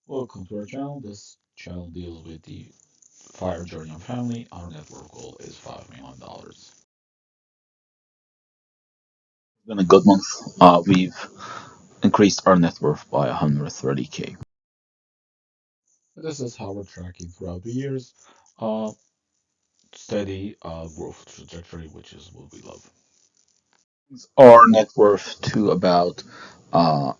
Welcome to our channel. This channel deals with the fire journey of family. Our net worth goal is $5 million. It's been a good month. We've increased our net worth by 130K. This is how we're tracking throughout the years. Uh, Steady growth trajectory, which is what we love. Our net worth to about uh,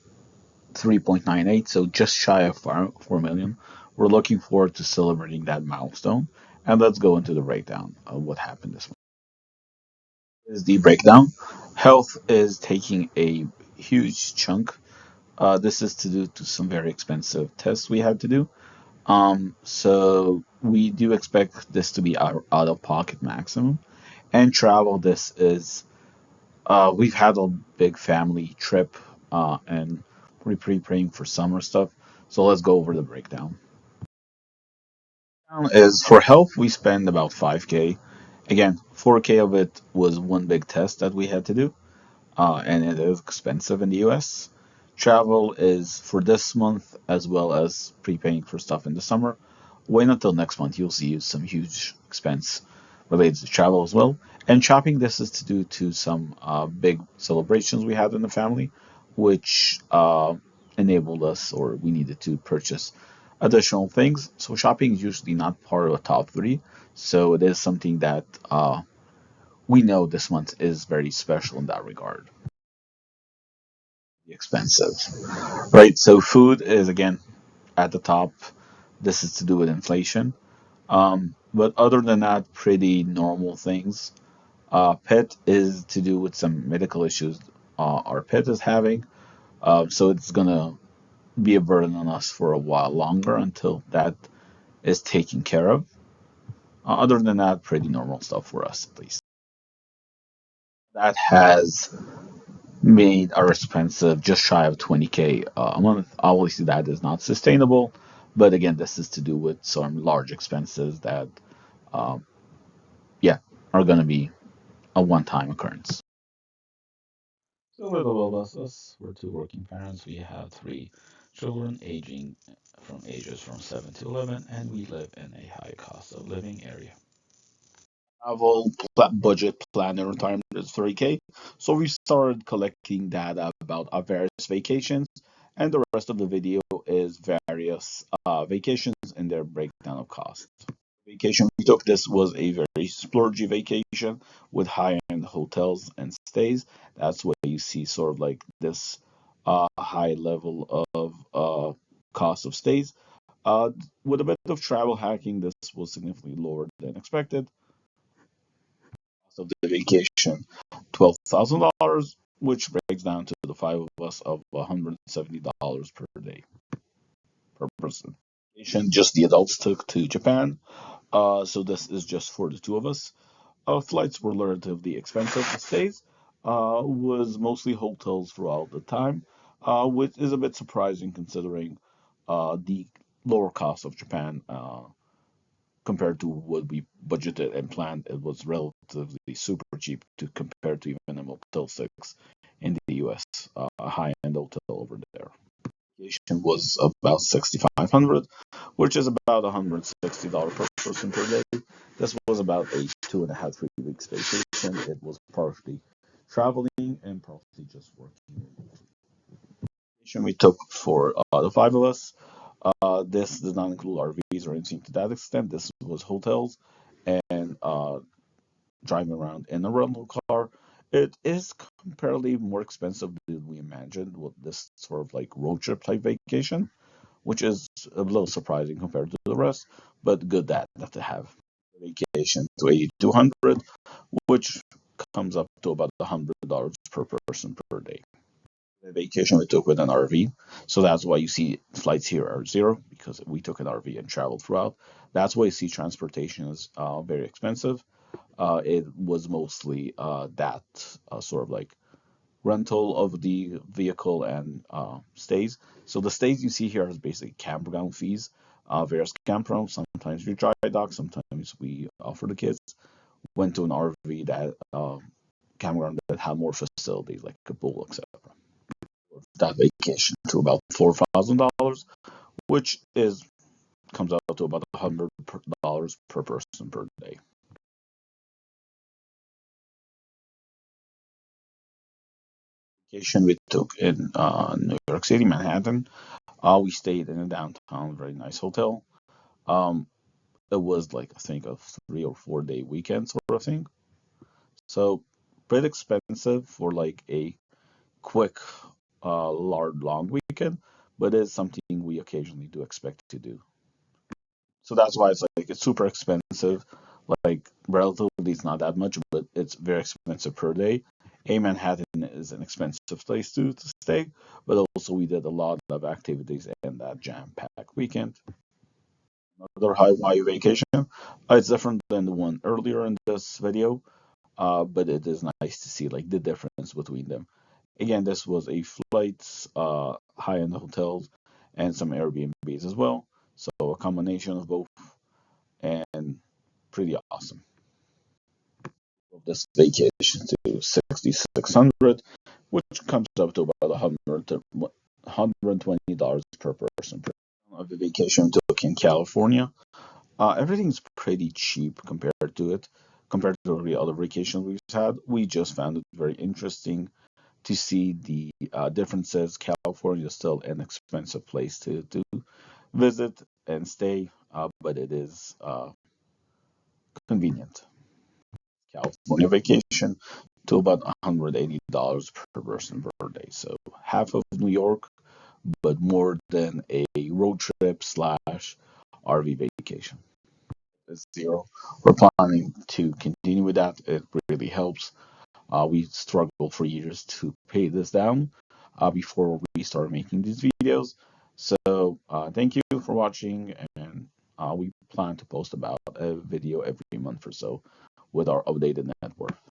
3.98, so just shy of 4 million. We're looking forward to celebrating that milestone. And let's go into the breakdown of what happened this month. Is the breakdown. Health is taking a huge chunk. This is to do to some very expensive tests we had to do. So we do expect this to be our out of pocket maximum. And travel, this is we've had a big family trip and we're preparing for summer stuff. So let's go over the breakdown. Is for health we spend about 5K. Again, 4K of it was one big test that we had to do, and it is expensive in the US. Travel is for this month as well as prepaying for stuff in the summer. Wait until next month, you'll see some huge expense related to travel as well. And shopping, this is to do to some big celebrations we had in the family, which enabled us or we needed to purchase additional things. So shopping is usually not part of the top three. So it is something that we know this month is very special in that regard. Expensive, right? So food is again at the top. This is to do with inflation. But other than that, pretty normal things. Pet is to do with some medical issues our pet is having. So it's gonna be a burden on us for a while longer until that is taken care of. Other than that, pretty normal stuff for us at least. That has made our expensive just shy of 20K a month. Obviously, that is not sustainable. But again, this is to do with some large expenses that, um, yeah, are going to be a one-time occurrence. So a little about us. We're two working parents. We have three children aging from ages from 7 to 11, and we live in a high cost of living area. Travel budget plan and retirement is 3K. So we started collecting data about our various vacations, and the rest of the video is various vacations and their breakdown of cost. Vacation we took, this was a very splurgy vacation with high-end hotels and stays. That's where you see sort of like this high level of cost of stays. Uh, with a bit of travel hacking, this was significantly lower than expected. Cost of the vacation, $12,000, which breaks down to the five of us of $170 per day per person. Vacation, just the adults took to Japan. So this is just for the two of us. Flights were relatively expensive. The stays was mostly hotels throughout the time, which is a bit surprising considering the lower cost of Japan compared to what we budgeted and planned. It was relatively super cheap to compare to even a Motel 6 in the US, a high-end hotel over there. Vacation was about 6,500, which is about $160 per person per day. This was about a 2.5, 3 weeks vacation. It was partially traveling and partially just working. Vacation we took for the five of us. This does not include RVs or anything to that extent. This was hotels and driving around in a rental car. It is comparatively more expensive than we imagined with this sort of like road trip type vacation, which is a little surprising compared to the rest, but good that to have. Vacation to 8,200, which comes up to about $100 per person per day. The vacation we took with an RV, so that's why you see flights here are zero because we took an RV and traveled throughout. That's why you see transportation is very expensive. It was mostly that sort of like rental of the vehicle and stays. So the stays you see here is basically campground fees. Various campgrounds. Sometimes we dry dock. Sometimes we offer the kids. Went to an RV that campground that had more facilities like a pool, etc. That vacation to about $4,000, which is comes out to about $100 per person per day. Vacation we took in New York City, Manhattan. We stayed in a downtown, very nice hotel. Um, it was like I think a 3 or 4 day weekend sort of thing. So pretty expensive for like a quick, large, long weekend, but it's something we occasionally do expect to do. So that's why it's super expensive. Like relatively, it's not that much, but it's very expensive per day. A Manhattan is an expensive place to stay, but also we did a lot of activities in that jam-packed weekend. Another Hawaii vacation. It's different than the one earlier in this video, but it is nice to see like the difference between them. Again, this was a flights, high-end hotels, and some Airbnbs as well. So a combination of both, and pretty awesome. This vacation to 6,600, which comes up to about $120 per person. Of the vacation took in California. Everything's pretty cheap compared to it, compared to every other vacation we've had. We just found it very interesting to see the differences. California is still an expensive place to visit and stay, but it is convenient. California vacation to about $180 per person per day. So half of New York, but more than a road trip slash RV vacation. It's zero. We're planning to continue with that. It really helps. We struggled for years to pay this down before we start making these videos. So thank you for watching, and we plan to post about a video every month or so with our updated net worth.